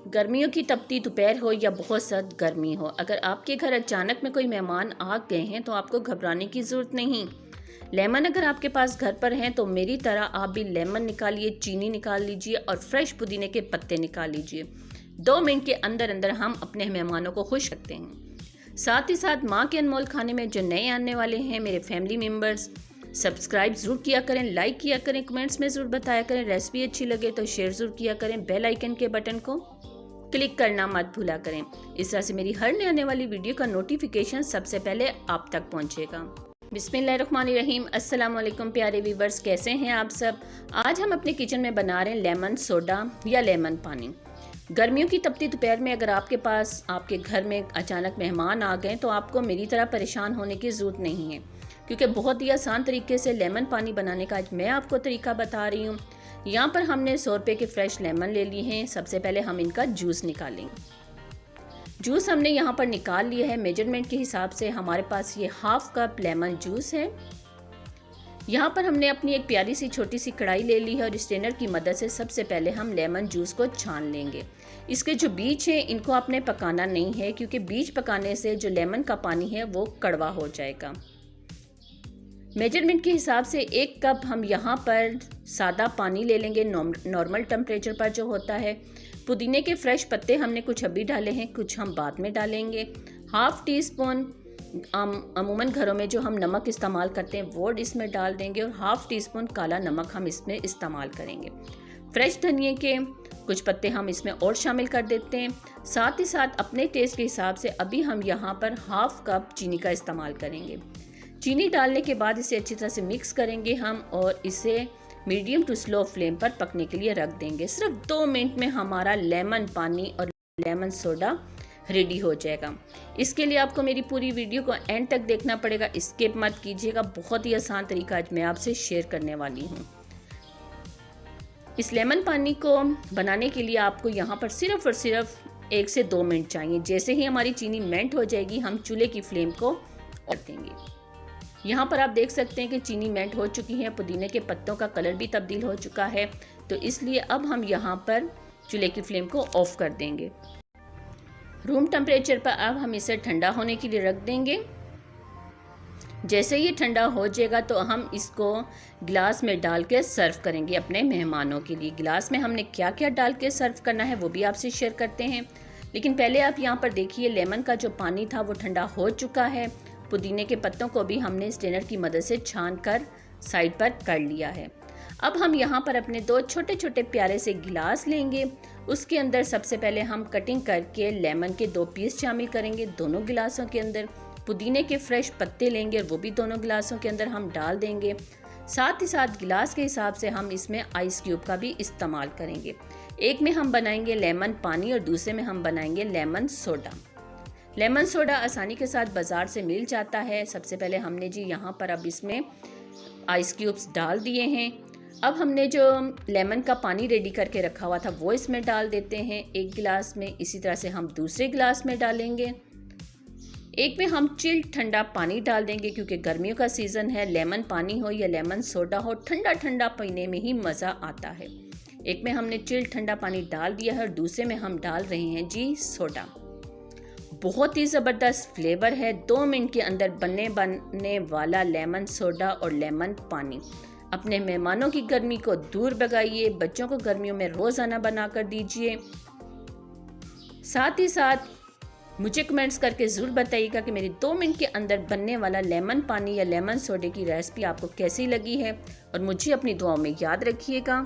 गर्मियों की तपती दोपहर हो या बहुत सख्त गर्मी हो, अगर आपके घर अचानक में कोई मेहमान आ गए हैं तो आपको घबराने की ज़रूरत नहीं। लेमन अगर आपके पास घर पर हैं तो मेरी तरह आप भी लेमन निकालिए, चीनी निकाल लीजिए और फ्रेश पुदीने के पत्ते निकाल लीजिए। 2 मिनट के अंदर अंदर हम अपने मेहमानों को खुश रखते हैं। साथ ही साथ माँ के अनमोल खाने में जो नए आने वाले हैं मेरे फैमिली मेम्बर्स, सब्सक्राइब ज़रूर किया करें, लाइक किया करें, कमेंट्स में ज़रूर बताया करें। रेसिपी अच्छी लगे तो शेयर ज़रूर किया करें। बेल आइकन के बटन को क्लिक करना मत भूला करें। इस तरह से मेरी हर नई आने वाली वीडियो का नोटिफिकेशन सबसे पहले आप तक पहुंचेगा। बिस्मिल्लाहिर्रहमानिर्रहीम। अस्सलाम वालेकुम प्यारे व्यूवर्स, कैसे हैं आप सब। आज हम अपने किचन में बना रहे हैं लेमन सोडा या लेमन पानी। गर्मियों की तपती दोपहर में अगर आपके पास आपके घर में अचानक मेहमान आ गए तो आपको मेरी तरह परेशान होने की ज़रूरत नहीं है, क्योंकि बहुत ही आसान तरीके से लेमन पानी बनाने का आज मैं आपको तरीका बता रही हूँ। यहाँ पर हमने 100 रुपये के फ्रेश लेमन ले लिए हैं। सबसे पहले हम इनका जूस निकालेंगे। जूस हमने यहाँ पर निकाल लिया है। मेजरमेंट के हिसाब से हमारे पास ये हाफ कप लेमन जूस है। यहाँ पर हमने अपनी एक प्यारी सी छोटी सी कढ़ाई ले ली है और स्ट्रेनर की मदद से सबसे पहले हम लेमन जूस को छान लेंगे। इसके जो बीज हैं इनको आपने पकाना नहीं है, क्योंकि बीज पकाने से जो लेमन का पानी है वो कड़वा हो जाएगा। मेजरमेंट के हिसाब से 1 कप हम यहाँ पर सादा पानी ले लेंगे, नॉर्मल टेम्परेचर पर जो होता है। पुदीने के फ्रेश पत्ते हमने कुछ अभी डाले हैं, कुछ हम बाद में डालेंगे। हाफ टी स्पून अमूमन घरों में जो हम नमक इस्तेमाल करते हैं वो इसमें डाल देंगे और हाफ टी स्पून काला नमक हम इसमें इस्तेमाल करेंगे। फ्रेश धनिए के कुछ पत्ते हम इसमें और शामिल कर देते हैं। साथ ही साथ अपने टेस्ट के हिसाब से अभी हम यहाँ पर हाफ कप चीनी का इस्तेमाल करेंगे। चीनी डालने के बाद इसे अच्छी तरह से मिक्स करेंगे हम और इसे मीडियम टू स्लो फ्लेम पर पकने के लिए रख देंगे। सिर्फ 2 मिनट में हमारा लेमन पानी और लेमन सोडा रेडी हो जाएगा। इसके लिए आपको मेरी पूरी वीडियो को एंड तक देखना पड़ेगा, स्किप मत कीजिएगा। बहुत ही आसान तरीका आज मैं आपसे शेयर करने वाली हूँ। इस लेमन पानी को बनाने के लिए आपको यहाँ पर सिर्फ और सिर्फ 1 से 2 मिनट चाहिए। जैसे ही हमारी चीनी मेल्ट हो जाएगी हम चूल्हे की फ्लेम को कर देंगे। यहाँ पर आप देख सकते हैं कि चीनी मेल्ट हो चुकी है, पुदीने के पत्तों का कलर भी तब्दील हो चुका है, तो इसलिए अब हम यहाँ पर चूल्हे की फ्लेम को ऑफ कर देंगे। रूम टेम्परेचर पर अब हम इसे ठंडा होने के लिए रख देंगे। जैसे ये ठंडा हो जाएगा तो हम इसको गिलास में डाल के सर्व करेंगे अपने मेहमानों के लिए। गिलास में हमने क्या क्या डाल के सर्व करना है वो भी आपसे शेयर करते हैं, लेकिन पहले आप यहाँ पर देखिए लेमन का जो पानी था वो ठंडा हो चुका है। पुदीने के पत्तों को भी हमने स्ट्रेनर की मदद से छान कर साइड पर कर लिया है। अब हम यहाँ पर अपने 2 छोटे छोटे प्यारे से गिलास लेंगे। उसके अंदर सबसे पहले हम कटिंग करके लेमन के 2 पीस शामिल करेंगे दोनों गिलासों के अंदर। पुदीने के फ्रेश पत्ते लेंगे और वो भी दोनों गिलासों के अंदर हम डाल देंगे। साथ ही साथ गिलास के हिसाब से हम इसमें आइस क्यूब का भी इस्तेमाल करेंगे। एक में हम बनाएंगे लेमन पानी और दूसरे में हम बनाएंगे लेमन सोडा। लेमन सोडा आसानी के साथ बाज़ार से मिल जाता है। सबसे पहले हमने जी यहाँ पर अब इसमें आइस क्यूब्स डाल दिए हैं। अब हमने जो लेमन का पानी रेडी करके रखा हुआ था वो इसमें डाल देते हैं 1 गिलास में। इसी तरह से हम दूसरे गिलास में डालेंगे। एक में हम चिल्ड ठंडा पानी डाल देंगे, क्योंकि गर्मियों का सीज़न है। लेमन पानी हो या लेमन सोडा हो, ठंडा ठंडा पीने में ही मज़ा आता है। एक में हमने चिल्ड ठंडा पानी डाल दिया है और दूसरे में हम डाल रहे हैं जी सोडा। बहुत ही ज़बरदस्त फ्लेवर है। 2 मिनट के अंदर बनने वाला लेमन सोडा और लेमन पानी। अपने मेहमानों की गर्मी को दूर भगाइए, बच्चों को गर्मियों में रोज़ाना बना कर दीजिए। साथ ही साथ मुझे कमेंट्स करके ज़रूर बताइएगा कि मेरी 2 मिनट के अंदर बनने वाला लेमन पानी या लेमन सोडे की रेसिपी आपको कैसी लगी है, और मुझे अपनी दुआओं में याद रखिएगा।